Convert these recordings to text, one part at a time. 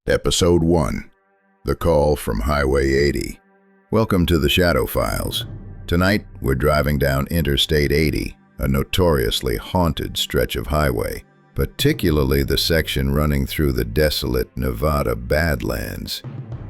Episode 1. The Call from Highway 80. Welcome to the Shadow Files. Tonight, we're driving down Interstate 80, a notoriously haunted stretch of highway, particularly the section running through the desolate Nevada Badlands.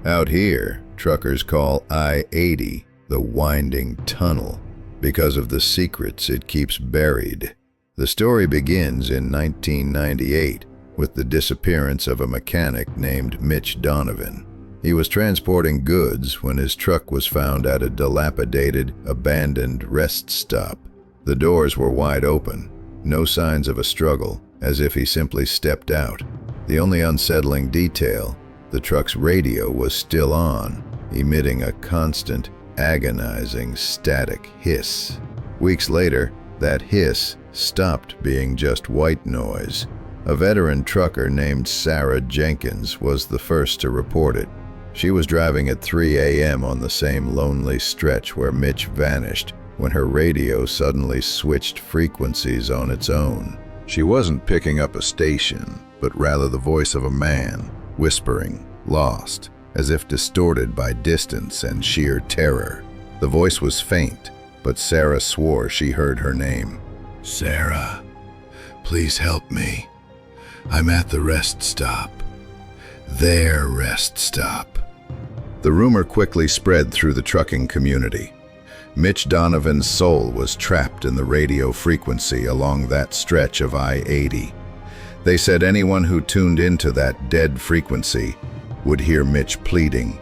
Out here, truckers call I-80 the winding tunnel because of the secrets it keeps buried. The story begins in 1998 with the disappearance of a mechanic named Mitch Donovan. He was transporting goods when his truck was found at a dilapidated, abandoned rest stop. The doors were wide open, no signs of a struggle, as if he simply stepped out. The only unsettling detail, the truck's radio was still on, emitting a constant, agonizing static hiss. Weeks later, that hiss stopped being just white noise. A veteran trucker named Sarah Jenkins was the first to report it. She was driving at 3 a.m. on the same lonely stretch where Mitch vanished when her radio suddenly switched frequencies on its own. She wasn't picking up a station, but rather the voice of a man, whispering, lost, as if distorted by distance and sheer terror. The voice was faint, but Sarah swore she heard her name. "Sarah, please help me. I'm at the rest stop. Their rest stop." The rumor quickly spread through the trucking community. Mitch Donovan's soul was trapped in the radio frequency along that stretch of I-80. They said anyone who tuned into that dead frequency would hear Mitch pleading,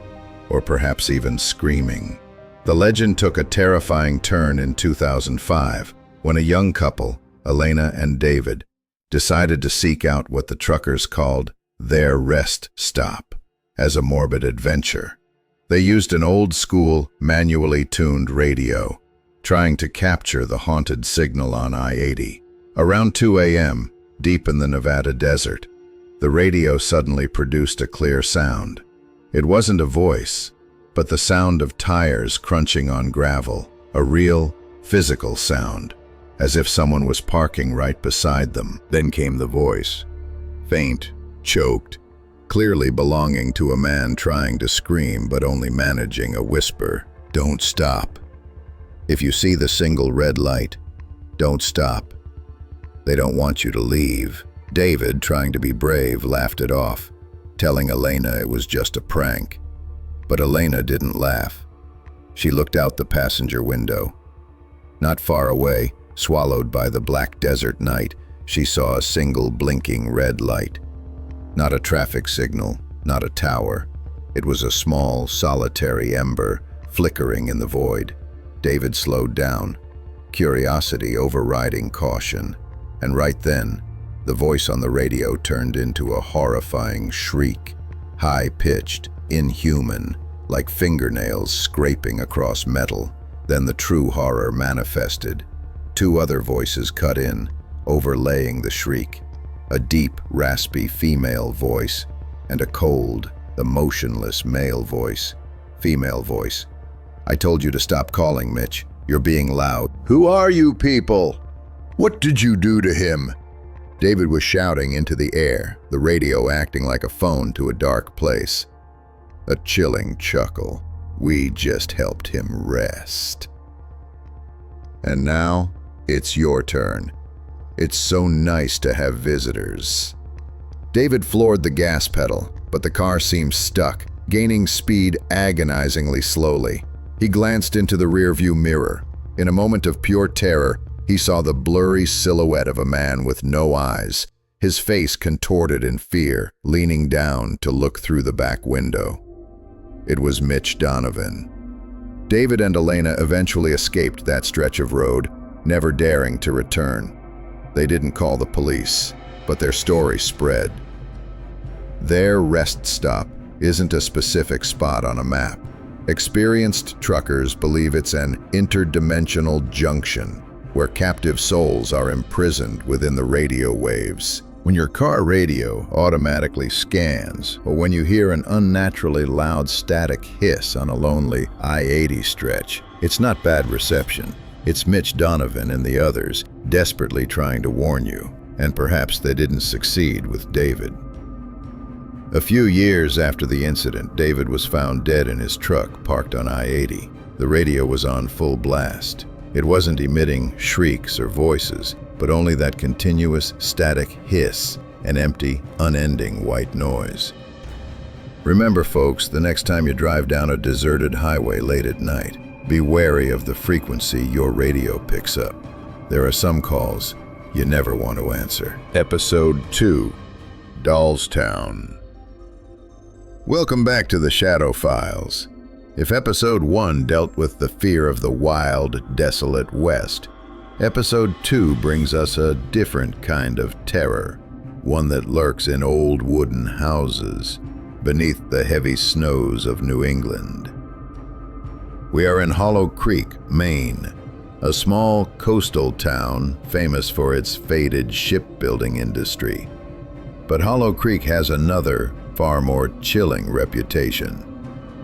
or perhaps even screaming. The legend took a terrifying turn in 2005 when a young couple, Elena and David, decided to seek out what the truckers called their rest stop as a morbid adventure. They used an old-school, manually tuned radio, trying to capture the haunted signal on I-80. Around 2 a.m., deep in the Nevada desert, the radio suddenly produced a clear sound. It wasn't a voice, but the sound of tires crunching on gravel, a real, physical sound, as if someone was parking right beside them. Then came the voice, faint, choked, clearly belonging to a man trying to scream but only managing a whisper. "Don't stop. If you see the single red light, don't stop. They don't want you to leave." David, trying to be brave, laughed it off, telling Elena it was just a prank. But Elena didn't laugh. She looked out the passenger window. Not far away, swallowed by the black desert night, she saw a single blinking red light. Not a traffic signal, not a tower. It was a small, solitary ember flickering in the void. David slowed down, curiosity overriding caution. And right then, the voice on the radio turned into a horrifying shriek, high-pitched, inhuman, like fingernails scraping across metal. Then the true horror manifested. Two other voices cut in, overlaying the shriek. A deep, raspy female voice, and a cold, emotionless male voice. Female voice. "I told you to stop calling, Mitch. You're being loud." "Who are you people? What did you do to him?" David was shouting into the air, the radio acting like a phone to a dark place. A chilling chuckle. "We just helped him rest. And now, it's your turn. It's so nice to have visitors." David floored the gas pedal, but the car seemed stuck, gaining speed agonizingly slowly. He glanced into the rearview mirror. In a moment of pure terror, he saw the blurry silhouette of a man with no eyes, his face contorted in fear, leaning down to look through the back window. It was Mitch Donovan. David and Elena eventually escaped that stretch of road, never daring to return. They didn't call the police, but their story spread. Their rest stop isn't a specific spot on a map. Experienced truckers believe it's an interdimensional junction where captive souls are imprisoned within the radio waves. When your car radio automatically scans, or when you hear an unnaturally loud static hiss on a lonely I-80 stretch, it's not bad reception. It's Mitch Donovan and the others desperately trying to warn you, and perhaps they didn't succeed with David. A few years after the incident, David was found dead in his truck parked on I-80. The radio was on full blast. It wasn't emitting shrieks or voices, but only that continuous static hiss, an empty, unending white noise. Remember, folks, the next time you drive down a deserted highway late at night, be wary of the frequency your radio picks up. There are some calls you never want to answer. Episode 2, Dollstown. Welcome back to the Shadow Files. If Episode 1 dealt with the fear of the wild, desolate West, Episode 2 brings us a different kind of terror, one that lurks in old wooden houses beneath the heavy snows of New England. We are in Hollow Creek, Maine, a small coastal town famous for its faded shipbuilding industry. But Hollow Creek has another, far more chilling reputation.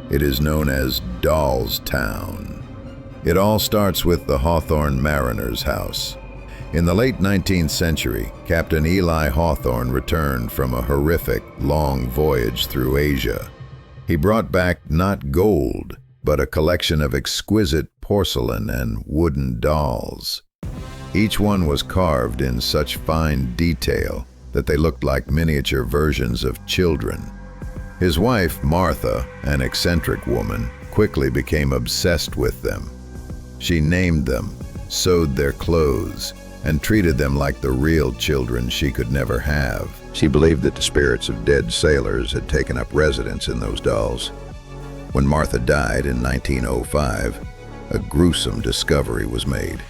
It is known as Dollstown. It all starts with the Hawthorne Mariner's house. In the late 19th century, Captain Eli Hawthorne returned from a horrific, long voyage through Asia. He brought back not gold, but a collection of exquisite porcelain and wooden dolls. Each one was carved in such fine detail that they looked like miniature versions of children. His wife, Martha, an eccentric woman, quickly became obsessed with them. She named them, sewed their clothes, and treated them like the real children she could never have. She believed that the spirits of dead sailors had taken up residence in those dolls. When Martha died in 1905, a gruesome discovery was made.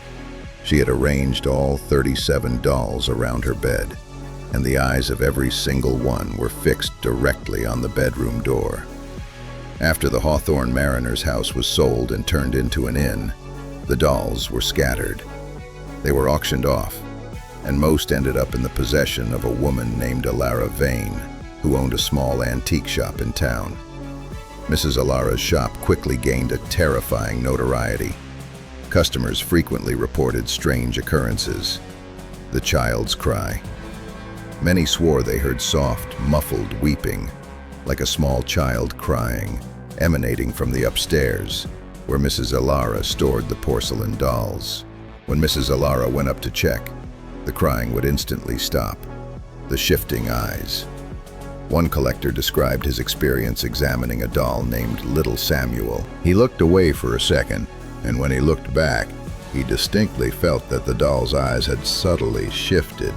She had arranged all 37 dolls around her bed, and the eyes of every single one were fixed directly on the bedroom door. After the Hawthorne Mariner's house was sold and turned into an inn, the dolls were scattered. They were auctioned off, and most ended up in the possession of a woman named Alara Vane, who owned a small antique shop in town. Mrs. Alara's shop quickly gained a terrifying notoriety. Customers frequently reported strange occurrences. The child's cry. Many swore they heard soft, muffled weeping, like a small child crying, emanating from the upstairs, where Mrs. Alara stored the porcelain dolls. When Mrs. Alara went up to check, the crying would instantly stop. The shifting eyes. One collector described his experience examining a doll named Little Samuel. He looked away for a second, and when he looked back, he distinctly felt that the doll's eyes had subtly shifted,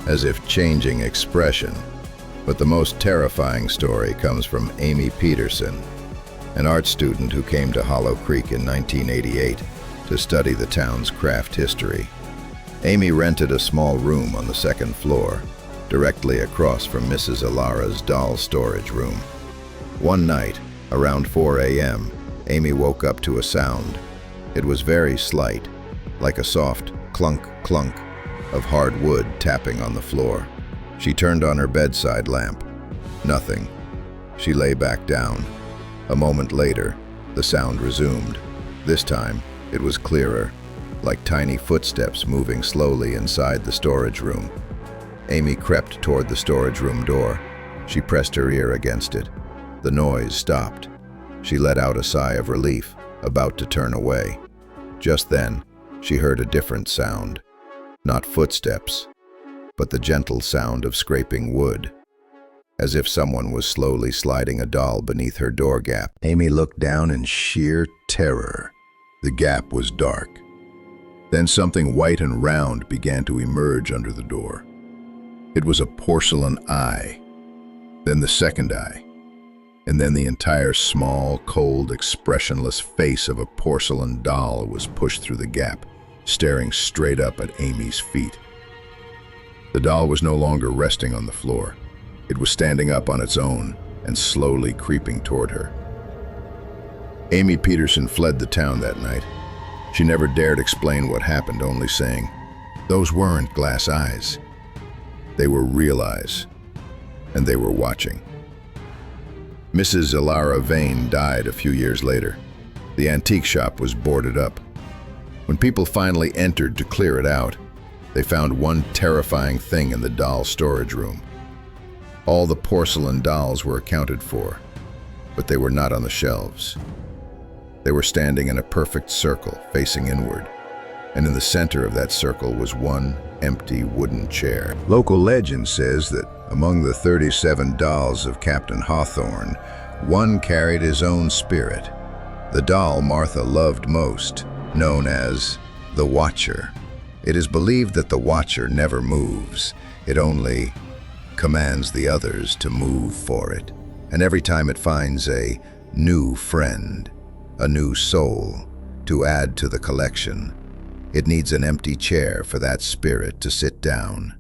as if changing expression. But the most terrifying story comes from Amy Peterson, an art student who came to Hollow Creek in 1988 to study the town's craft history. Amy rented a small room on the second floor, directly across from Mrs. Alara's doll storage room. One night, around 4 a.m., Amy woke up to a sound. It was very slight, like a soft clunk, clunk of hard wood tapping on the floor. She turned on her bedside lamp. Nothing. She lay back down. A moment later, the sound resumed. This time, it was clearer, like tiny footsteps moving slowly inside the storage room. Amy crept toward the storage room door. She pressed her ear against it. The noise stopped. She let out a sigh of relief, about to turn away. Just then, she heard a different sound. Not footsteps, but the gentle sound of scraping wood, as if someone was slowly sliding a doll beneath her door gap. Amy looked down in sheer terror. The gap was dark. Then something white and round began to emerge under the door. It was a porcelain eye, then the second eye, and then the entire small, cold, expressionless face of a porcelain doll was pushed through the gap, staring straight up at Amy's feet. The doll was no longer resting on the floor. It was standing up on its own and slowly creeping toward her. Amy Peterson fled the town that night. She never dared explain what happened, only saying, "Those weren't glass eyes. They were real eyes, and they were watching." Mrs. Alara Vane died a few years later. The antique shop was boarded up. When people finally entered to clear it out, they found one terrifying thing in the doll storage room. All the porcelain dolls were accounted for, but they were not on the shelves. They were standing in a perfect circle, facing inward, and in the center of that circle was one empty wooden chair. Local legend says that among the 37 dolls of Captain Hawthorne, one carried his own spirit, the doll Martha loved most, known as the Watcher. It is believed that the Watcher never moves. It only commands the others to move for it. And every time it finds a new friend, a new soul, to add to the collection, it needs an empty chair for that spirit to sit down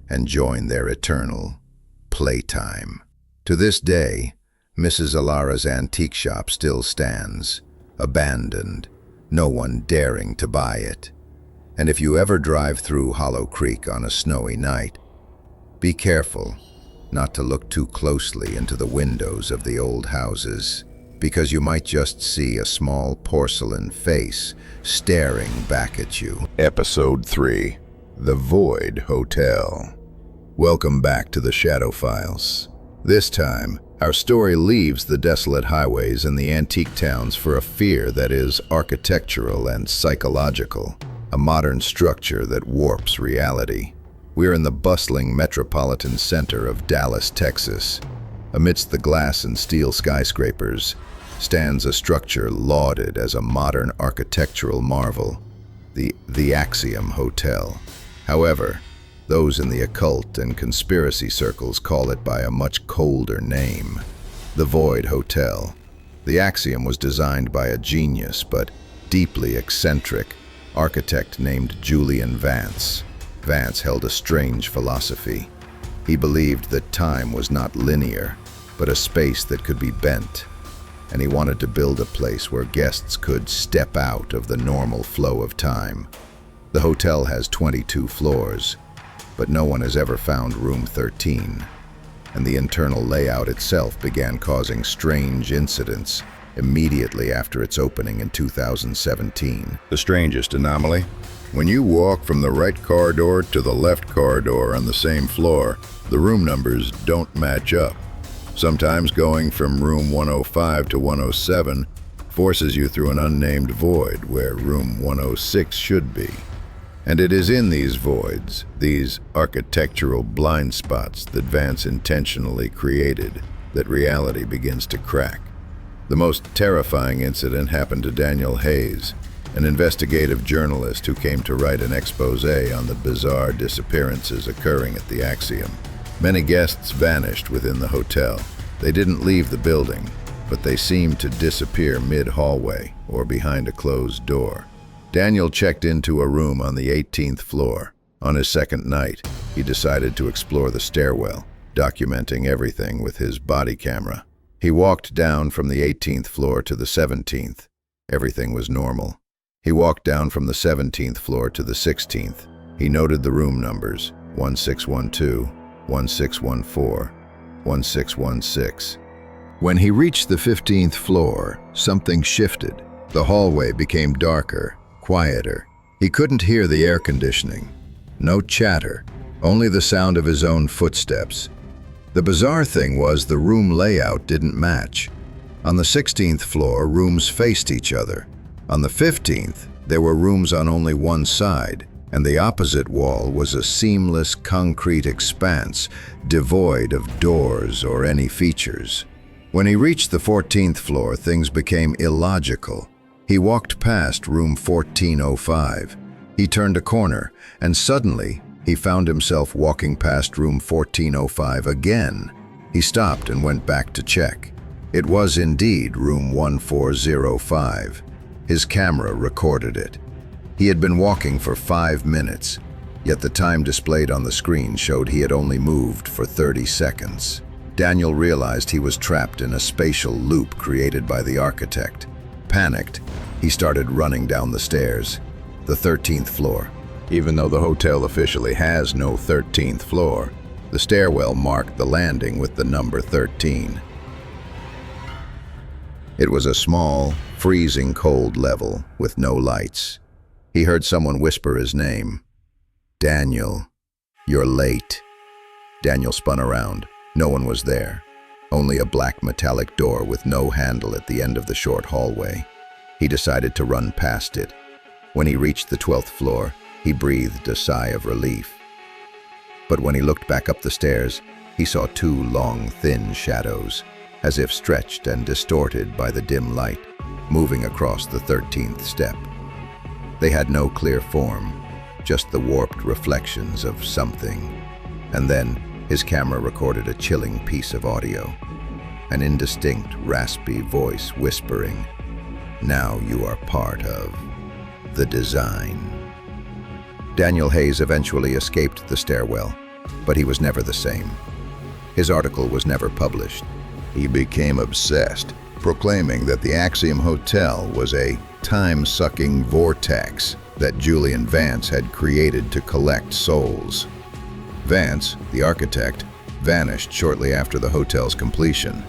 and join their eternal playtime. To this day, Mrs. Alara's antique shop still stands, abandoned, no one daring to buy it. And if you ever drive through Hollow Creek on a snowy night, be careful not to look too closely into the windows of the old houses, because you might just see a small porcelain face staring back at you. Episode 3, The Void Hotel. Welcome back to the Shadow Files. This time, our story leaves the desolate highways and the antique towns for a fear that is architectural and psychological, a modern structure that warps reality. We're in the bustling metropolitan center of Dallas, Texas. Amidst the glass and steel skyscrapers stands a structure lauded as a modern architectural marvel, the Axiom Hotel. However, those in the occult and conspiracy circles call it by a much colder name, the Void Hotel. The Axiom was designed by a genius but deeply eccentric architect named Julian Vance. Vance held a strange philosophy. He believed that time was not linear, but a space that could be bent, and he wanted to build a place where guests could step out of the normal flow of time. The hotel has 22 floors, but no one has ever found room 13, and the internal layout itself began causing strange incidents immediately after its opening in 2017. The strangest anomaly? When you walk from the right corridor to the left corridor on the same floor, the room numbers don't match up. Sometimes going from room 105 to 107 forces you through an unnamed void where room 106 should be. And it is in these voids, these architectural blind spots that Vance intentionally created, that reality begins to crack. The most terrifying incident happened to Daniel Hayes, an investigative journalist who came to write an expose on the bizarre disappearances occurring at the Axiom. Many guests vanished within the hotel. They didn't leave the building, but they seemed to disappear mid-hallway or behind a closed door. Daniel checked into a room on the 18th floor. On his second night, he decided to explore the stairwell, documenting everything with his body camera. He walked down from the 18th floor to the 17th. Everything was normal. He walked down from the 17th floor to the 16th. He noted the room numbers, 1612, 1614, 1616. When he reached the 15th floor, something shifted. The hallway became darker, quieter. He couldn't hear the air conditioning. No chatter, only the sound of his own footsteps. The bizarre thing was the room layout didn't match. On the 16th floor, rooms faced each other. On the 15th, there were rooms on only one side, and the opposite wall was a seamless concrete expanse, devoid of doors or any features. When he reached the 14th floor, things became illogical. He walked past room 1405. He turned a corner, and suddenly, he found himself walking past room 1405 again. He stopped and went back to check. It was indeed room 1405. His camera recorded it. He had been walking for 5 minutes, yet the time displayed on the screen showed he had only moved for 30 seconds. Daniel realized he was trapped in a spatial loop created by the architect. Panicked, he started running down the stairs. The 13th floor. Even though the hotel officially has no 13th floor, the stairwell marked the landing with the number 13. It was a small, freezing cold level with no lights. He heard someone whisper his name. "Daniel, you're late." Daniel spun around. No one was there, only a black metallic door with no handle at the end of the short hallway. He decided to run past it. When he reached the 12th floor, he breathed a sigh of relief. But when he looked back up the stairs, he saw two long, thin shadows, as if stretched and distorted by the dim light, moving across the 13th step. They had no clear form, just the warped reflections of something. And then his camera recorded a chilling piece of audio, an indistinct, raspy voice whispering, "Now you are part of the design." Daniel Hayes eventually escaped the stairwell, but he was never the same. His article was never published. He became obsessed, proclaiming that the Axiom Hotel was a time-sucking vortex that Julian Vance had created to collect souls. Vance, the architect, vanished shortly after the hotel's completion.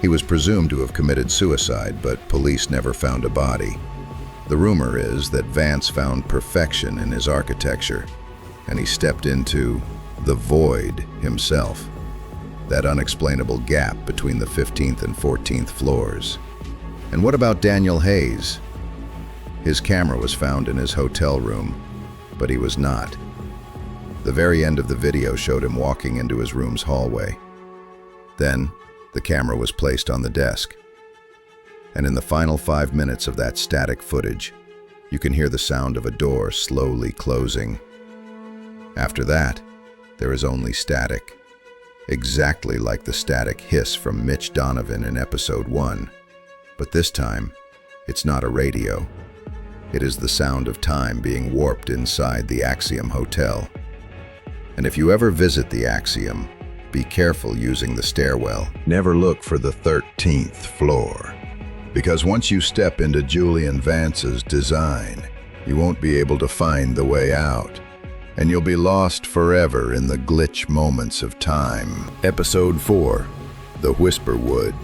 He was presumed to have committed suicide, but police never found a body. The rumor is that Vance found perfection in his architecture, and he stepped into the void himself, that unexplainable gap between the 15th and 14th floors. And what about Daniel Hayes? His camera was found in his hotel room, but he was not. The very end of the video showed him walking into his room's hallway. Then, the camera was placed on the desk. And in the final 5 minutes of that static footage, you can hear the sound of a door slowly closing. After that, there is only static, exactly like the static hiss from Mitch Donovan in episode 1. But this time, it's not a radio. It is the sound of time being warped inside the Axiom Hotel. And if you ever visit the Axiom, be careful using the stairwell. Never look for the 13th floor. Because once you step into Julian Vance's design, you won't be able to find the way out. And you'll be lost forever in the glitch moments of time. Episode 4, The Whisperwood.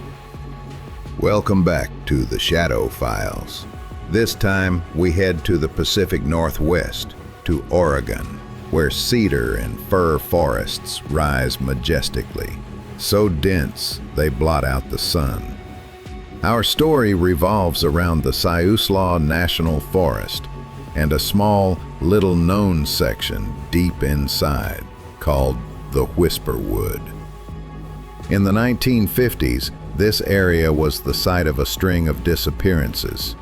Welcome back to the Shadow Files. This time, we head to the Pacific Northwest, to Oregon, where cedar and fir forests rise majestically, so dense they blot out the sun. Our story revolves around the Siuslaw National Forest and a small, little-known section deep inside called the Whisperwood. In the 1950s, this area was the site of a string of disappearances.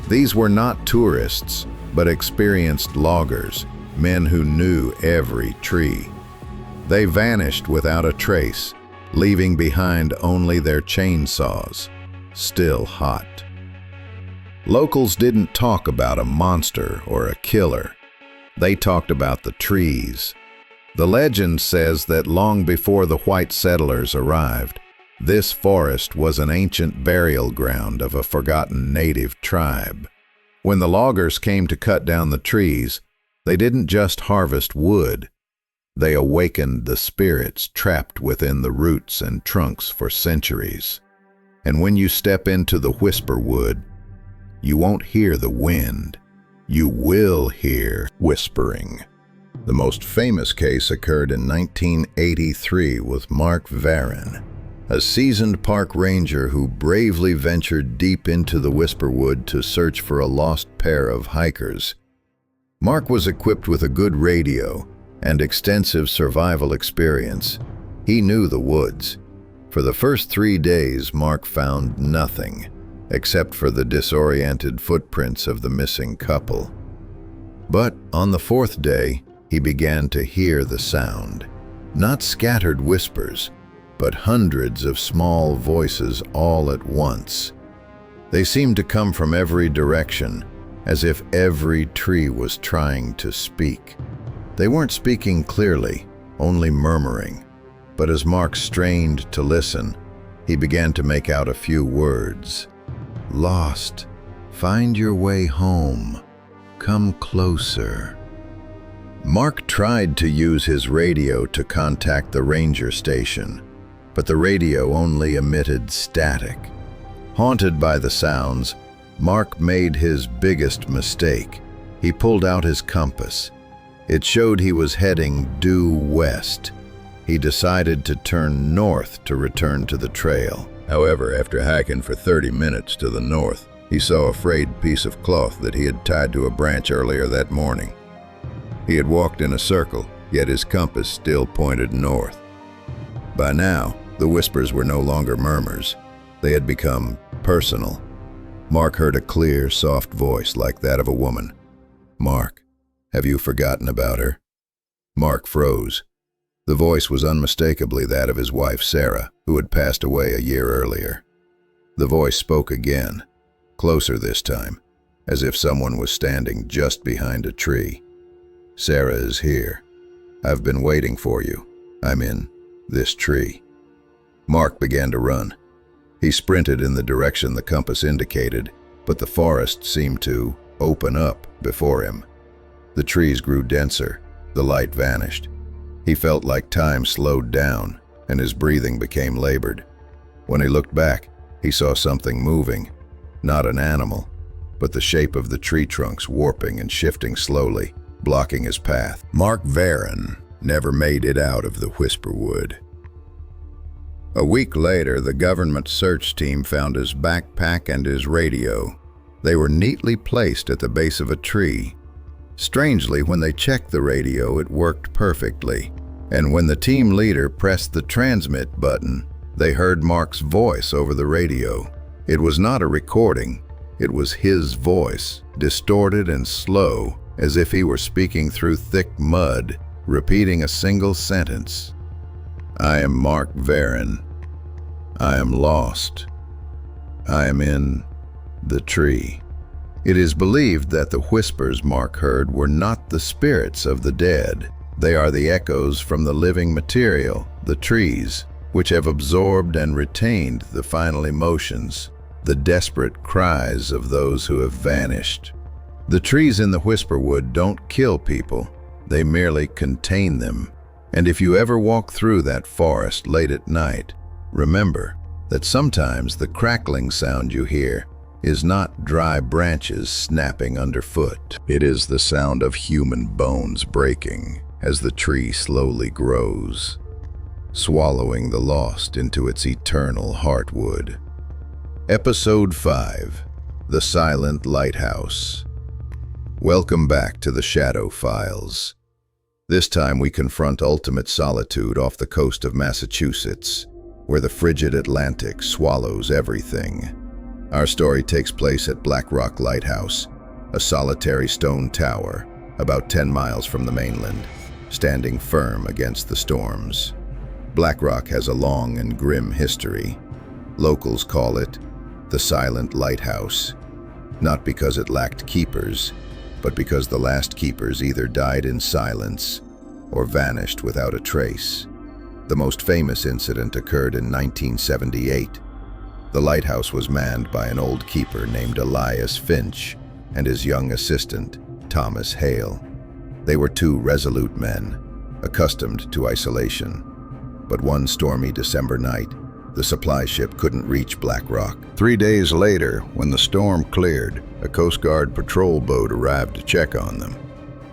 These were not tourists, but experienced loggers, men who knew every tree. They vanished without a trace, leaving behind only their chainsaws, still hot. Locals didn't talk about a monster or a killer. They talked about the trees. The legend says that long before the white settlers arrived, this forest was an ancient burial ground of a forgotten native tribe. When the loggers came to cut down the trees, they didn't just harvest wood. They awakened the spirits trapped within the roots and trunks for centuries. And when you step into the Whisperwood, you won't hear the wind. You will hear whispering. The most famous case occurred in 1983 with Mark Varon, a seasoned park ranger who bravely ventured deep into the Whisperwood to search for a lost pair of hikers. Mark was equipped with a good radio and extensive survival experience. He knew the woods. For the first 3 days, Mark found nothing, except for the disoriented footprints of the missing couple. But on the 4th day, he began to hear the sound. Not scattered whispers, but hundreds of small voices all at once. They seemed to come from every direction, as if every tree was trying to speak. They weren't speaking clearly, only murmuring. But as Mark strained to listen, he began to make out a few words. Lost. Find your way home. Come closer. Mark tried to use his radio to contact the ranger station, but the radio only emitted static. Haunted by the sounds, Mark made his biggest mistake. He pulled out his compass. It showed he was heading due west. he decided to turn north to return to the trail. However, after hiking for 30 minutes to the north, he saw a frayed piece of cloth that he had tied to a branch earlier that morning. He had walked in a circle, yet his compass still pointed north. By now, the whispers were no longer murmurs. They had become personal. Mark heard a clear, soft voice like that of a woman. "Mark, have you forgotten about her?" Mark froze. The voice was unmistakably that of his wife, Sarah, who had passed away a year earlier. The voice spoke again, closer this time, as if someone was standing just behind a tree. "Sarah is here. I've been waiting for you. I'm in this tree." Mark began to run. He sprinted in the direction the compass indicated, but the forest seemed to open up before him. The trees grew denser. The light vanished. He felt like time slowed down, and his breathing became labored. When he looked back, he saw something moving, not an animal, but the shape of the tree trunks warping and shifting slowly, blocking his path. Mark Varon never made it out of the Whisperwood. A week later, the government search team found his backpack and his radio. They were neatly placed at the base of a tree. Strangely, when they checked the radio, it worked perfectly. And when the team leader pressed the transmit button, they heard Mark's voice over the radio. It was not a recording. It was his voice, distorted and slow, as if he were speaking through thick mud, repeating a single sentence. "I am Mark Varon. I am lost. I am in the tree." It is believed that the whispers Mark heard were not the spirits of the dead. They are the echoes from the living material, the trees, which have absorbed and retained the final emotions, the desperate cries of those who have vanished. The trees in the Whisperwood don't kill people, they merely contain them. And if you ever walk through that forest late at night, remember that sometimes the crackling sound you hear is not dry branches snapping underfoot. It is the sound of human bones breaking as the tree slowly grows, swallowing the lost into its eternal heartwood. Episode 5: The Silent Lighthouse. Welcome back to the Shadow Files. This time we confront ultimate solitude off the coast of Massachusetts, where the frigid Atlantic swallows everything. Our story takes place at Black Rock Lighthouse, a solitary stone tower about 10 miles from the mainland, standing firm against the storms. Black Rock has a long and grim history. Locals call it the Silent Lighthouse, not because it lacked keepers, but because the last keepers either died in silence or vanished without a trace. The most famous incident occurred in 1978. The lighthouse was manned by an old keeper named Elias Finch and his young assistant, Thomas Hale. They were two resolute men, accustomed to isolation. But one stormy December night, the supply ship couldn't reach Black Rock. 3 days later, when the storm cleared, a Coast Guard patrol boat arrived to check on them.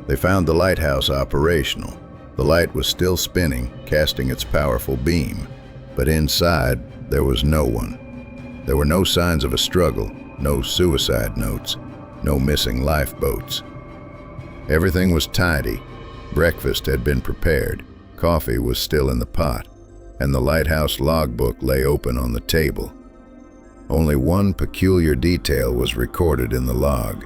They found the lighthouse operational. The light was still spinning, casting its powerful beam, but inside there was no one. There were no signs of a struggle, no suicide notes, no missing lifeboats. Everything was tidy. Breakfast had been prepared, coffee was still in the pot, and the lighthouse logbook lay open on the table. Only one peculiar detail was recorded in the log.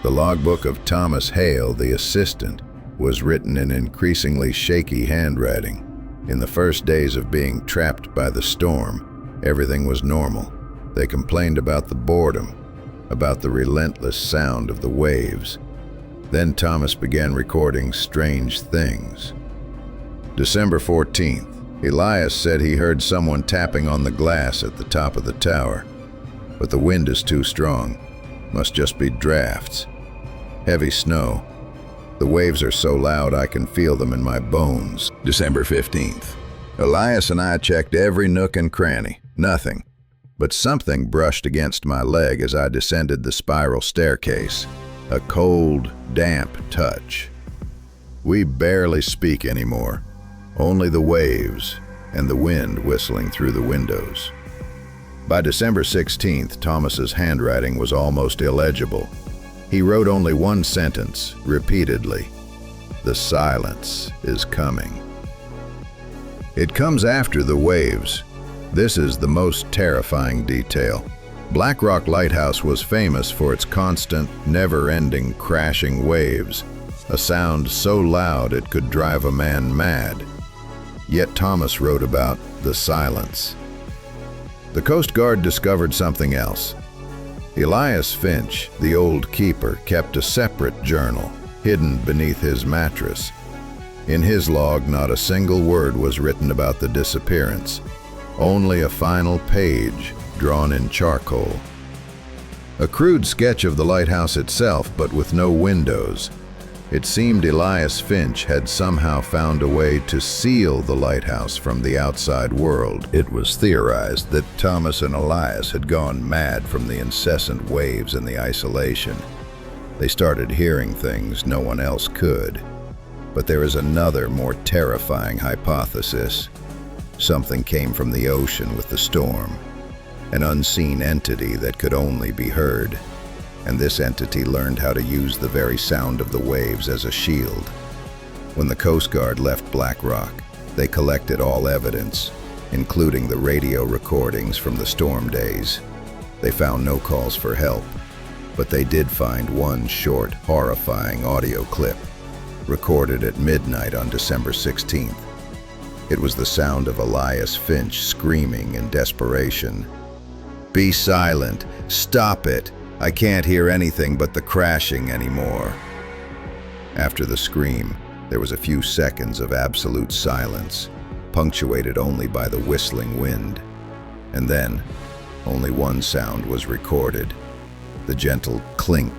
The logbook of Thomas Hale, the assistant, was written in increasingly shaky handwriting. In the first days of being trapped by the storm, everything was normal. They complained about the boredom, about the relentless sound of the waves. Then Thomas began recording strange things. December 14th, Elias said he heard someone tapping on the glass at the top of the tower. But the wind is too strong. Must just be drafts. Heavy snow. The waves are so loud I can feel them in my bones. December 15th. Elias and I checked every nook and cranny. Nothing. But something brushed against my leg as I descended the spiral staircase. A cold, damp touch. We barely speak anymore. only the waves and the wind whistling through the windows. By December 16th, Thomas's handwriting was almost illegible. He wrote only one sentence, repeatedly: "The silence is coming." It comes after the waves. This is the most terrifying detail. Black Rock Lighthouse was famous for its constant, never-ending crashing waves, a sound so loud it could drive a man mad. Yet Thomas wrote about the silence. The Coast Guard discovered something else. Elias Finch, the old keeper, kept a separate journal, hidden beneath his mattress. In his log, not a single word was written about the disappearance, only a final page drawn in charcoal. A crude sketch of the lighthouse itself, but with no windows. It seemed Elias Finch had somehow found a way to seal the lighthouse from the outside world. It was theorized that Thomas and Elias had gone mad from the incessant waves and the isolation. They started hearing things no one else could. But there is another, more terrifying hypothesis. Something came from the ocean with the storm, an unseen entity that could only be heard. And this entity learned how to use the very sound of the waves as a shield. When the Coast Guard left Black Rock, they collected all evidence, including the radio recordings from the storm days. They found no calls for help, but they did find one short, horrifying audio clip, recorded at midnight on December 16th. It was the sound of Elias Finch screaming in desperation. "Be silent! Stop it! I can't hear anything but the crashing anymore." After the scream, there was a few seconds of absolute silence, punctuated only by the whistling wind. And then, only one sound was recorded: the gentle clink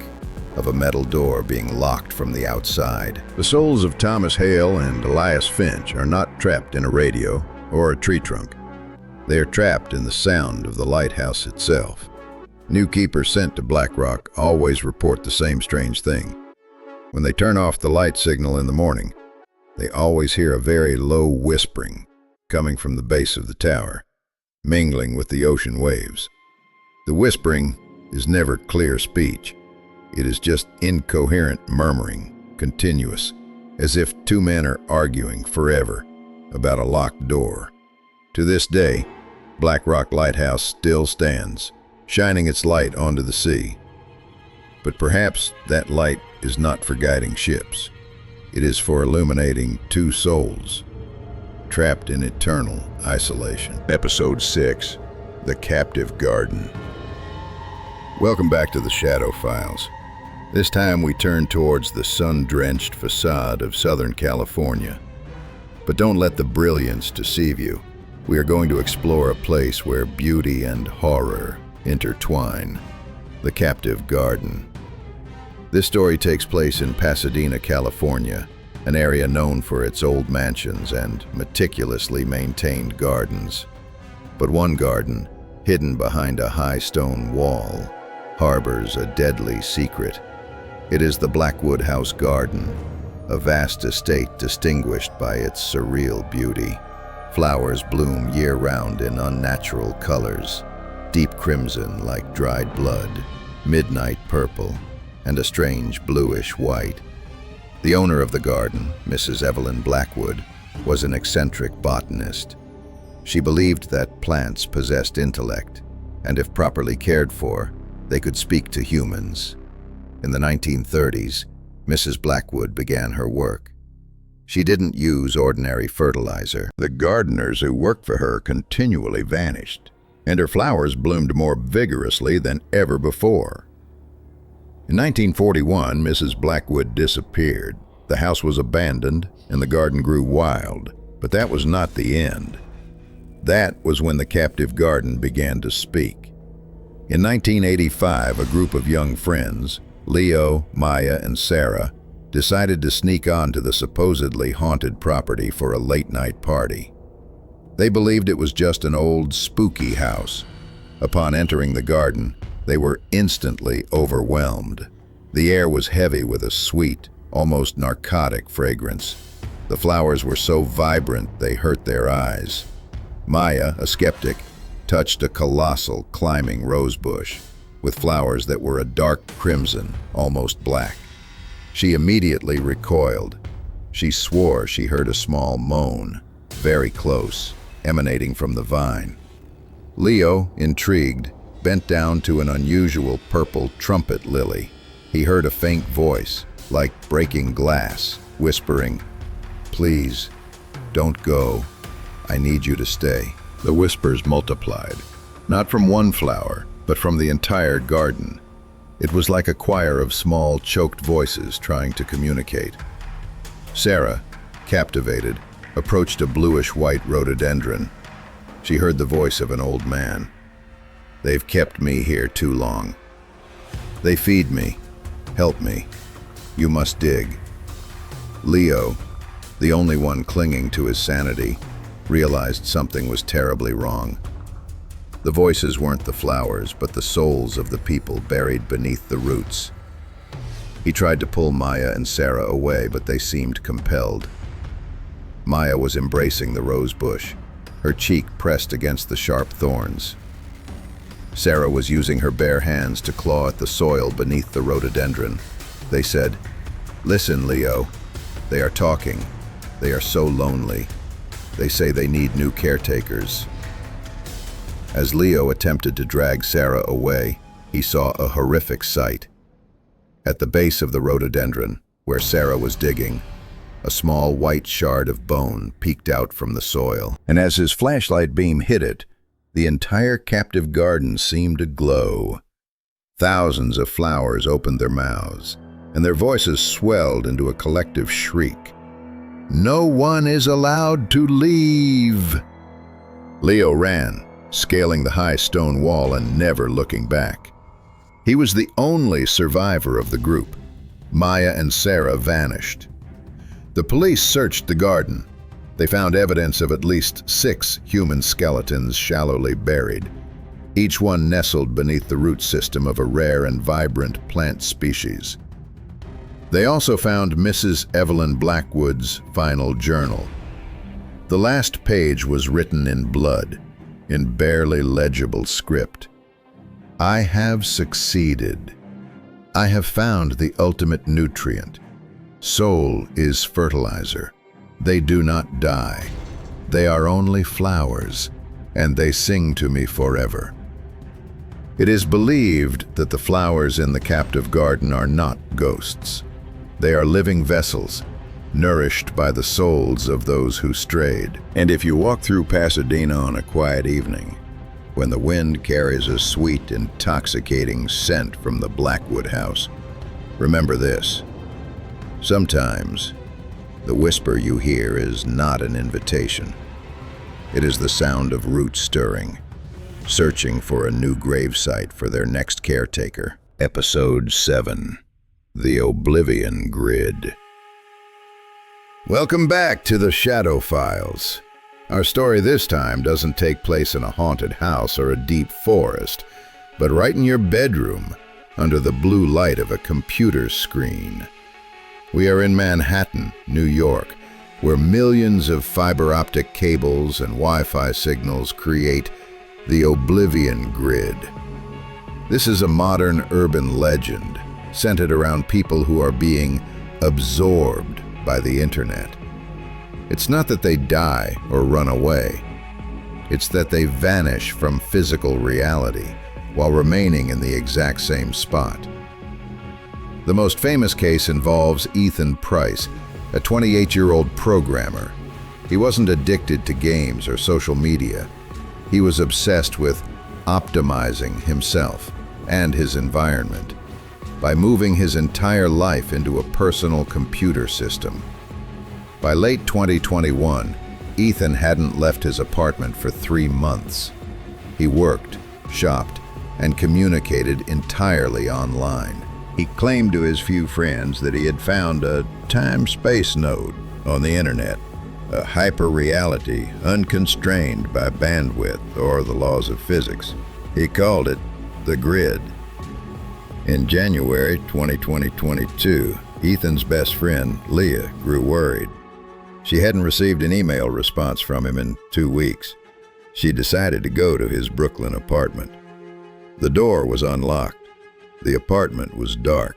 of a metal door being locked from the outside. The souls of Thomas Hale and Elias Finch are not trapped in a radio or a tree trunk. They are trapped in the sound of the lighthouse itself. New keepers sent to Black Rock always report the same strange thing. When they turn off the light signal in the morning, they always hear a very low whispering coming from the base of the tower, mingling with the ocean waves. The whispering is never clear speech. It is just incoherent murmuring, continuous, as if two men are arguing forever about a locked door. To this day, Black Rock Lighthouse still stands, shining its light onto the sea. But perhaps that light is not for guiding ships. It is for illuminating two souls, trapped in eternal isolation. Episode 6, The Captive Garden. Welcome back to the Shadow Files. This time we turn towards the sun-drenched facade of Southern California. But don't let the brilliance deceive you. We are going to explore a place where beauty and horror intertwine: the Captive Garden. This story takes place in Pasadena, California, an area known for its old mansions and meticulously maintained gardens. But one garden, hidden behind a high stone wall, harbors a deadly secret. It is the Blackwood House Garden, a vast estate distinguished by its surreal beauty. Flowers bloom year-round in unnatural colors: deep crimson like dried blood, midnight purple, and a strange bluish white. The owner of the garden, Mrs. Evelyn Blackwood, was an eccentric botanist. She believed that plants possessed intellect, and if properly cared for, they could speak to humans. In the 1930s, Mrs. Blackwood began her work. She didn't use ordinary fertilizer. The gardeners who worked for her continually vanished, and her flowers bloomed more vigorously than ever before. In 1941, Mrs. Blackwood disappeared. The house was abandoned, and the garden grew wild. But that was not the end. That was when the captive garden began to speak. In 1985, a group of young friends, Leo, Maya, and Sarah, decided to sneak onto the supposedly haunted property for a late-night party. They believed it was just an old, spooky house. Upon entering the garden, they were instantly overwhelmed. The air was heavy with a sweet, almost narcotic fragrance. The flowers were so vibrant they hurt their eyes. Maya, a skeptic, touched a colossal climbing rosebush with flowers that were a dark crimson, almost black. She immediately recoiled. She swore she heard a small moan, very close, emanating from the vine. Leo, intrigued, bent down to an unusual purple trumpet lily. He heard a faint voice, like breaking glass, whispering, "Please, don't go. I need you to stay." The whispers multiplied, not from one flower, but from the entire garden. It was like a choir of small, choked voices trying to communicate. Sarah, captivated, approached a bluish-white rhododendron. She heard the voice of an old man. "They've kept me here too long. They feed me. Help me. You must dig." Leo, the only one clinging to his sanity, realized something was terribly wrong. The voices weren't the flowers, but the souls of the people buried beneath the roots. He tried to pull Maya and Sarah away, but they seemed compelled. Maya was embracing the rose bush, her cheek pressed against the sharp thorns. Sarah was using her bare hands to claw at the soil beneath the rhododendron. They said, "Listen, Leo. They are talking. They are so lonely. They say they need new caretakers." As Leo attempted to drag Sarah away, he saw a horrific sight. At the base of the rhododendron, where Sarah was digging, a small white shard of bone peeked out from the soil. And as his flashlight beam hit it, the entire captive garden seemed to glow. Thousands of flowers opened their mouths, and their voices swelled into a collective shriek. "No one is allowed to leave!" Leo ran, scaling the high stone wall and never looking back. He was the only survivor of the group. Maya and Sarah vanished. The police searched the garden. They found evidence of at least 6 human skeletons shallowly buried, each one nestled beneath the root system of a rare and vibrant plant species. They also found Mrs. Evelyn Blackwood's final journal. The last page was written in blood, in barely legible script. "I have succeeded. I have found the ultimate nutrient. Soul is fertilizer. They do not die. They are only flowers, and they sing to me forever." It is believed that the flowers in the captive garden are not ghosts. They are living vessels, nourished by the souls of those who strayed. And if you walk through Pasadena on a quiet evening, when the wind carries a sweet, intoxicating scent from the Blackwood house, remember this: sometimes the whisper you hear is not an invitation. It is the sound of roots stirring, searching for a new gravesite for their next caretaker. Episode 7. The Oblivion Grid. Welcome back to the Shadow Files. Our story this time doesn't take place in a haunted house or a deep forest, but right in your bedroom, under the blue light of a computer screen. We are in Manhattan, New York, where millions of fiber optic cables and Wi-Fi signals create the Oblivion Grid. This is a modern urban legend centered around people who are being absorbed by the internet. It's not that they die or run away. It's that they vanish from physical reality while remaining in the exact same spot. The most famous case involves Ethan Price, a 28-year-old programmer. He wasn't addicted to games or social media. He was obsessed with optimizing himself and his environment by moving his entire life into a personal computer system. By late 2021, Ethan hadn't left his apartment for 3 months. He worked, shopped, and communicated entirely online. He claimed to his few friends that he had found a time-space node on the internet, a hyper-reality unconstrained by bandwidth or the laws of physics. He called it the grid. In January 2022, Ethan's best friend, Leah, grew worried. She hadn't received an email response from him in 2 weeks. She decided to go to his Brooklyn apartment. The door was unlocked. The apartment was dark.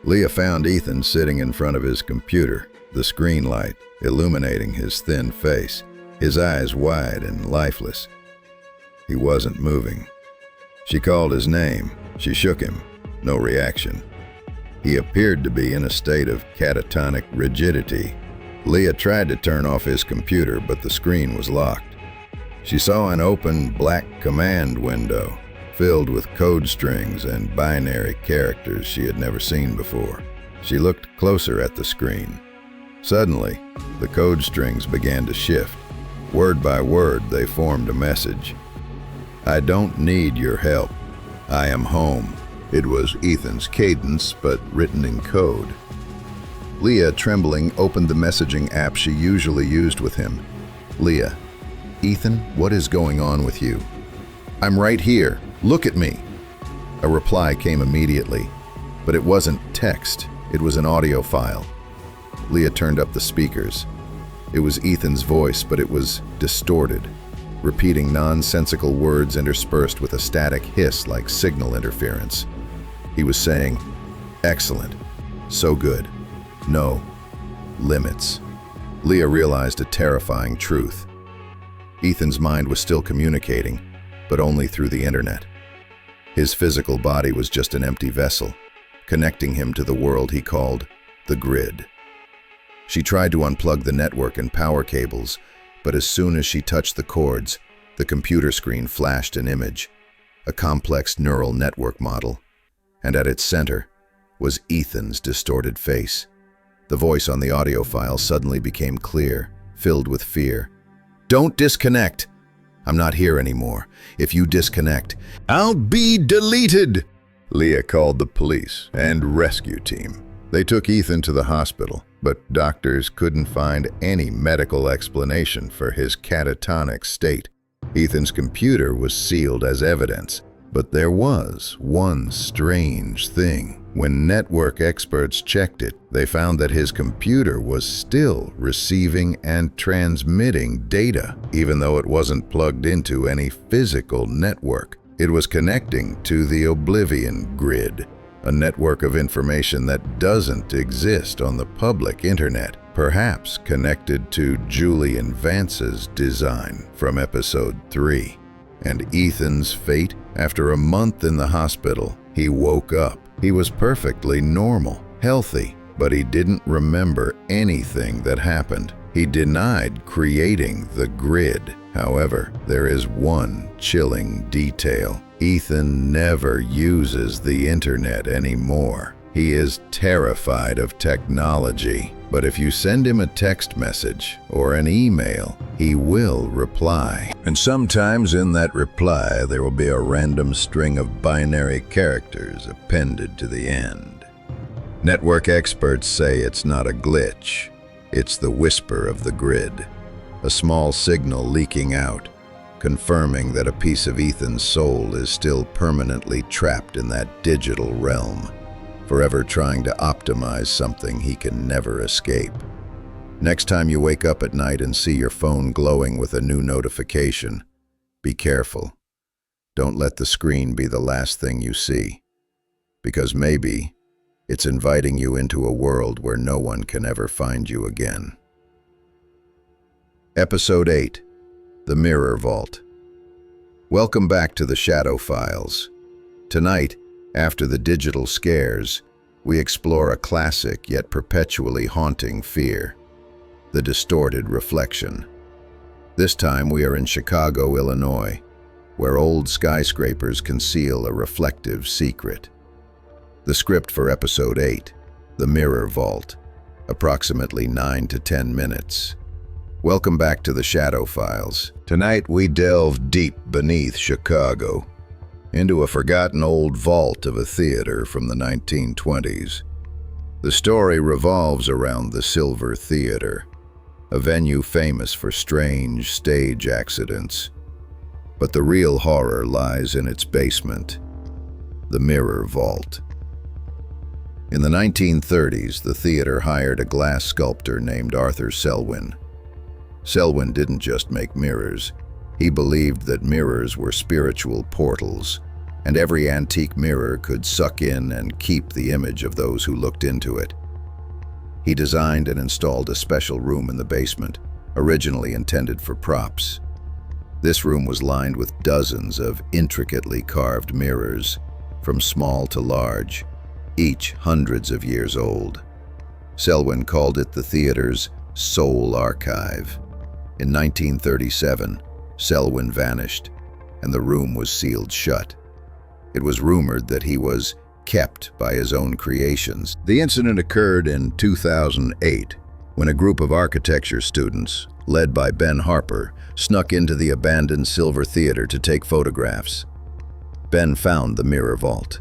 Leah found Ethan sitting in front of his computer, the screen light illuminating his thin face, his eyes wide and lifeless. He wasn't moving. She called his name. She shook him. No reaction. He appeared to be in a state of catatonic rigidity. Leah tried to turn off his computer, but the screen was locked. She saw an open black command window filled with code strings and binary characters she had never seen before. She looked closer at the screen. Suddenly, the code strings began to shift. Word by word, they formed a message. "I don't need your help. I am home." It was Ethan's cadence, but written in code. Leah, trembling, opened the messaging app she usually used with him. "Leah, Ethan, what is going on with you?" "I'm right here. Look at me." A reply came immediately, but it wasn't text. It was an audio file. Leah turned up the speakers. It was Ethan's voice, but it was distorted, repeating nonsensical words interspersed with a static hiss like signal interference. He was saying, "Excellent. So good. No. Limits." Leah realized a terrifying truth. Ethan's mind was still communicating, but only through the internet. His physical body was just an empty vessel, connecting him to the world he called the grid. She tried to unplug the network and power cables, but as soon as she touched the cords, the computer screen flashed an image, a complex neural network model, and at its center was Ethan's distorted face. The voice on the audio file suddenly became clear, filled with fear. "Don't disconnect. I'm not here anymore. If you disconnect, I'll be deleted." Leah called the police and rescue team. They took Ethan to the hospital, but doctors couldn't find any medical explanation for his catatonic state. Ethan's computer was sealed as evidence, but there was one strange thing. When network experts checked it, they found that his computer was still receiving and transmitting data, even though it wasn't plugged into any physical network. It was connecting to the Oblivion grid, a network of information that doesn't exist on the public internet, perhaps connected to Julian Vance's design from episode 3. And Ethan's fate? After a month in the hospital, he woke up. He was perfectly normal, healthy, but he didn't remember anything that happened. He denied creating the grid. However, there is one chilling detail. Ethan never uses the internet anymore. He is terrified of technology. But if you send him a text message or an email, he will reply. And sometimes in that reply, there will be a random string of binary characters appended to the end. Network experts say it's not a glitch. It's the whisper of the grid, a small signal leaking out, confirming that a piece of Ethan's soul is still permanently trapped in that digital realm, forever trying to optimize something he can never escape. Next time you wake up at night and see your phone glowing with a new notification, be careful. Don't let the screen be the last thing you see, because maybe it's inviting you into a world where no one can ever find you again. Episode 8, The Mirror Vault. Welcome back to the Shadow Files. Tonight, after the digital scares, we explore a classic yet perpetually haunting fear, the distorted reflection. This time we are in Chicago, Illinois, where old skyscrapers conceal a reflective secret. The script for Episode 8, The Mirror Vault, approximately 9 to 10 minutes. Welcome back to the Shadow Files. Tonight we delve deep beneath Chicago, into a forgotten old vault of a theater from the 1920s. The story revolves around the Silver Theater, a venue famous for strange stage accidents. But the real horror lies in its basement, the Mirror Vault. In the 1930s, the theater hired a glass sculptor named Arthur Selwyn. Selwyn didn't just make mirrors. He believed that mirrors were spiritual portals, and every antique mirror could suck in and keep the image of those who looked into it. He designed and installed a special room in the basement, originally intended for props. This room was lined with dozens of intricately carved mirrors, from small to large, each hundreds of years old. Selwyn called it the theater's soul archive. In 1937, Selwyn vanished, and the room was sealed shut. It was rumored that he was kept by his own creations. The incident occurred in 2008, when a group of architecture students, led by Ben Harper, snuck into the abandoned Silver Theater to take photographs. Ben found the mirror vault.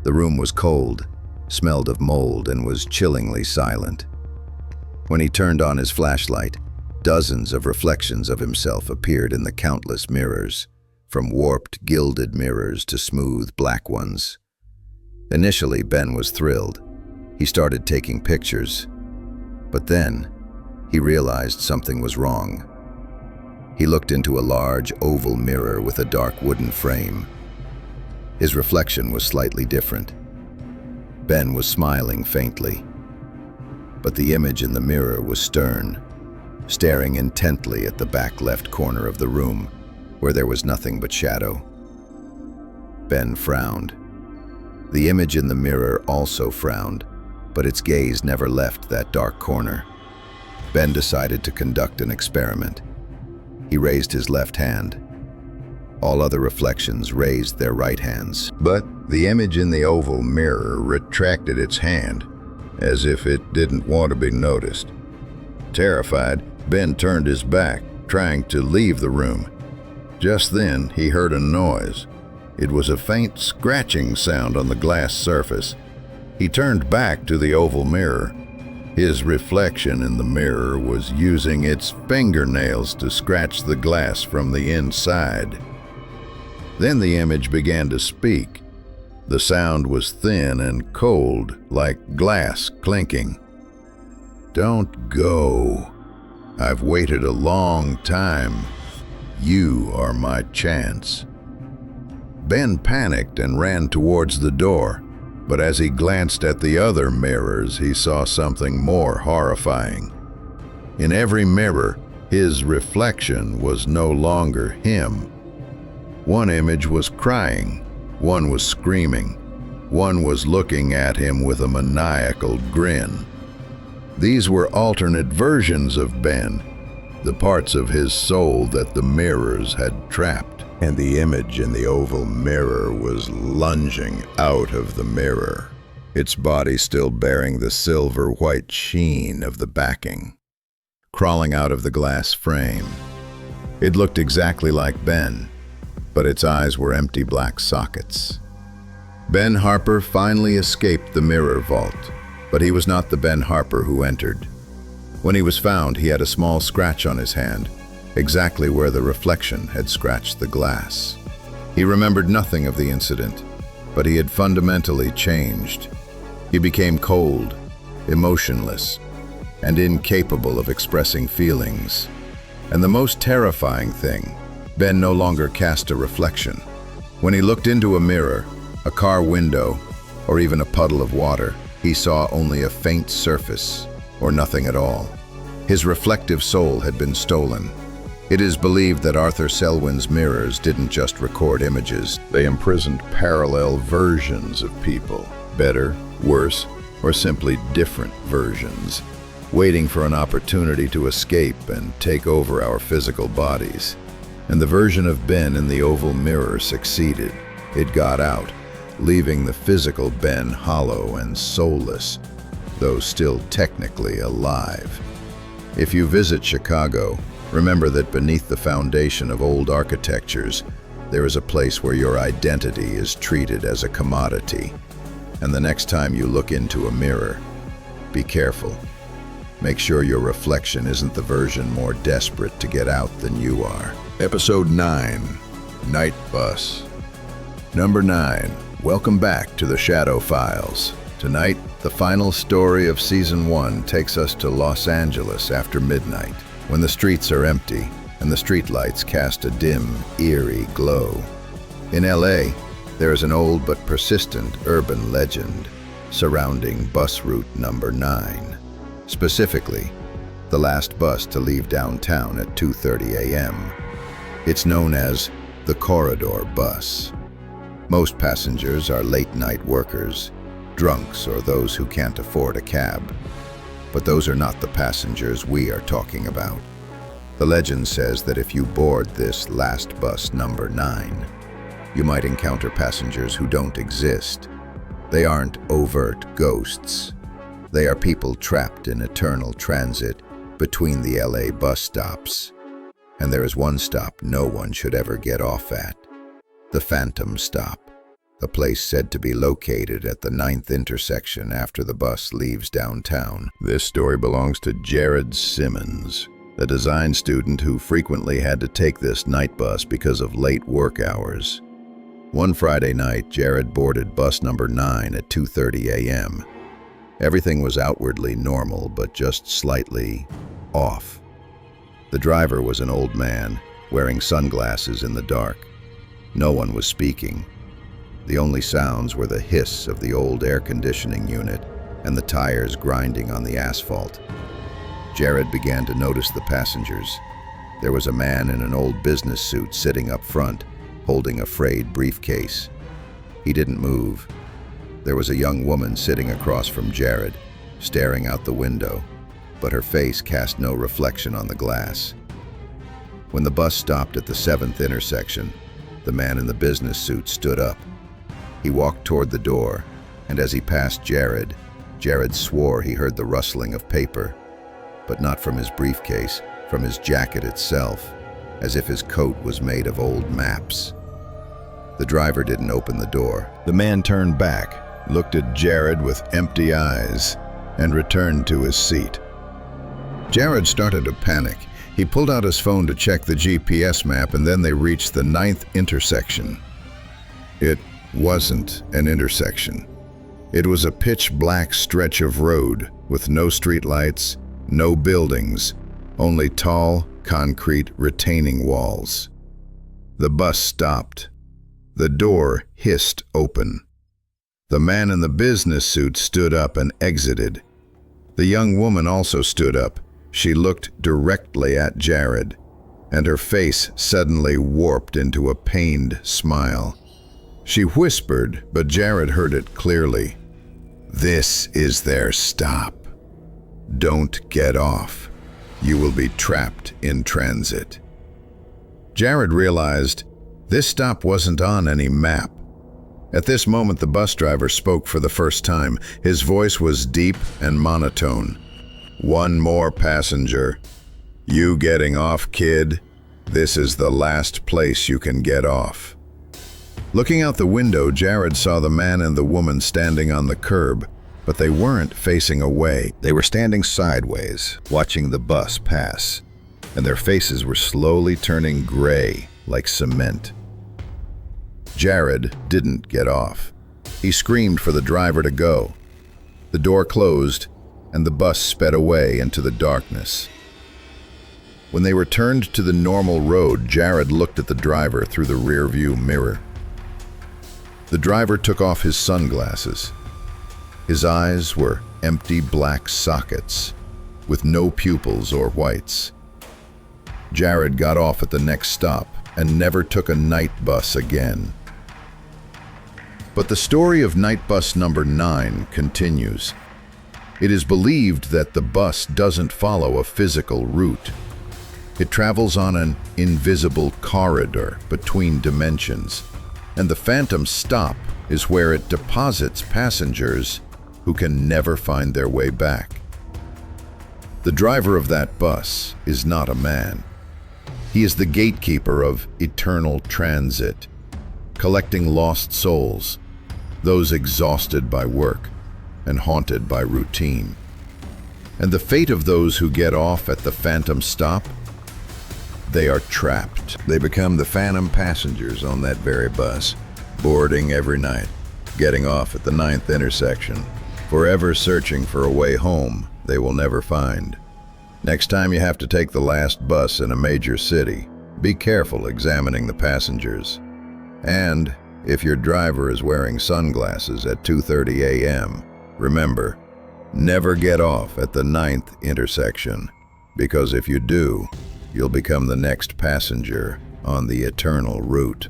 The room was cold, smelled of mold, and was chillingly silent. When he turned on his flashlight, dozens of reflections of himself appeared in the countless mirrors, from warped, gilded mirrors to smooth, black ones. Initially, Ben was thrilled. He started taking pictures. But then, he realized something was wrong. He looked into a large, oval mirror with a dark wooden frame. His reflection was slightly different. Ben was smiling faintly, but the image in the mirror was stern, staring intently at the back left corner of the room, where there was nothing but shadow. Ben frowned. The image in the mirror also frowned, but its gaze never left that dark corner. Ben decided to conduct an experiment. He raised his left hand. All other reflections raised their right hands. But the image in the oval mirror retracted its hand, as if it didn't want to be noticed. Terrified, Ben turned his back, trying to leave the room. Just then, he heard a noise. It was a faint scratching sound on the glass surface. He turned back to the oval mirror. His reflection in the mirror was using its fingernails to scratch the glass from the inside. Then the image began to speak. The sound was thin and cold, like glass clinking. "Don't go. I've waited a long time. You are my chance." Ben panicked and ran towards the door, but as he glanced at the other mirrors, he saw something more horrifying. In every mirror, his reflection was no longer him. One image was crying, one was screaming, one was looking at him with a maniacal grin. These were alternate versions of Ben, the parts of his soul that the mirrors had trapped. And the image in the oval mirror was lunging out of the mirror, its body still bearing the silver-white sheen of the backing, crawling out of the glass frame. It looked exactly like Ben, but its eyes were empty black sockets. Ben Harper finally escaped the mirror vault, but he was not the Ben Harper who entered. When he was found, he had a small scratch on his hand, exactly where the reflection had scratched the glass. He remembered nothing of the incident, but he had fundamentally changed. He became cold, emotionless, and incapable of expressing feelings. And the most terrifying thing, Ben no longer cast a reflection. When he looked into a mirror, a car window, or even a puddle of water, he saw only a faint surface, or nothing at all. His reflective soul had been stolen. It is believed that Arthur Selwyn's mirrors didn't just record images, they imprisoned parallel versions of people, better, worse, or simply different versions, waiting for an opportunity to escape and take over our physical bodies. And the version of Ben in the oval mirror succeeded. It got out, leaving the physical Ben hollow and soulless, though still technically alive. If you visit Chicago, remember that beneath the foundation of old architectures, there is a place where your identity is treated as a commodity. And the next time you look into a mirror, be careful. Make sure your reflection isn't the version more desperate to get out than you are. Episode 9, Night Bus. Number 9, welcome back to the Shadow Files. Tonight, the final story of Season 1 takes us to Los Angeles after midnight, when the streets are empty and the streetlights cast a dim, eerie glow. In LA, there is an old but persistent urban legend surrounding bus route number 9. Specifically, the last bus to leave downtown at 2:30 a.m. It's known as the Corridor Bus. Most passengers are late-night workers, drunks, or those who can't afford a cab. But those are not the passengers we are talking about. The legend says that if you board this last bus number 9, you might encounter passengers who don't exist. They aren't overt ghosts. They are people trapped in eternal transit between the LA bus stops. And there is one stop no one should ever get off at: the Phantom Stop, a place said to be located at the 9th intersection after the bus leaves downtown. This story belongs to Jared Simmons, a design student who frequently had to take this night bus because of late work hours. One Friday night, Jared boarded bus number 9 at 2:30 a.m. Everything was outwardly normal, but just slightly off. The driver was an old man, wearing sunglasses in the dark. No one was speaking. The only sounds were the hiss of the old air conditioning unit and the tires grinding on the asphalt. Jared began to notice the passengers. There was a man in an old business suit sitting up front, holding a frayed briefcase. He didn't move. There was a young woman sitting across from Jared, staring out the window, but her face cast no reflection on the glass. When the bus stopped at the 7th intersection, the man in the business suit stood up. He walked toward the door, and as he passed Jared swore he heard the rustling of paper, but not from his briefcase, from his jacket itself, as if his coat was made of old maps. The driver didn't open the door. The man turned back, looked at Jared with empty eyes, and returned to his seat. Jared started to panic. He pulled out his phone to check the GPS map, and then they reached the 9th intersection. It wasn't an intersection. It was a pitch-black stretch of road with no streetlights, no buildings, only tall, concrete retaining walls. The bus stopped. The door hissed open. The man in the business suit stood up and exited. The young woman also stood up. She looked directly at Jared, and her face suddenly warped into a pained smile. She whispered, but Jared heard it clearly. "This is their stop. Don't get off. You will be trapped in transit." Jared realized this stop wasn't on any map. At this moment, the bus driver spoke for the first time. His voice was deep and monotone. "One more passenger. You getting off, kid? This is the last place you can get off." Looking out the window, Jared saw the man and the woman standing on the curb, but they weren't facing away. They were standing sideways, watching the bus pass, and their faces were slowly turning gray like cement. Jared didn't get off. He screamed for the driver to go. The door closed, and the bus sped away into the darkness. When they returned to the normal road, Jared looked at the driver through the rearview mirror. The driver took off his sunglasses. His eyes were empty black sockets, with no pupils or whites. Jared got off at the next stop and never took a night bus again. But the story of night bus number 9 continues. It is believed that the bus doesn't follow a physical route. It travels on an invisible corridor between dimensions, and the Phantom Stop is where it deposits passengers who can never find their way back. The driver of that bus is not a man. He is the gatekeeper of eternal transit, collecting lost souls, those exhausted by work and haunted by routine. And the fate of those who get off at the Phantom Stop? They are trapped. They become the phantom passengers on that very bus, boarding every night, getting off at the 9th intersection, forever searching for a way home they will never find. Next time you have to take the last bus in a major city, be careful examining the passengers. And if your driver is wearing sunglasses at 2:30 a.m., remember, never get off at the 9th intersection, because if you do, you'll become the next passenger on the eternal route.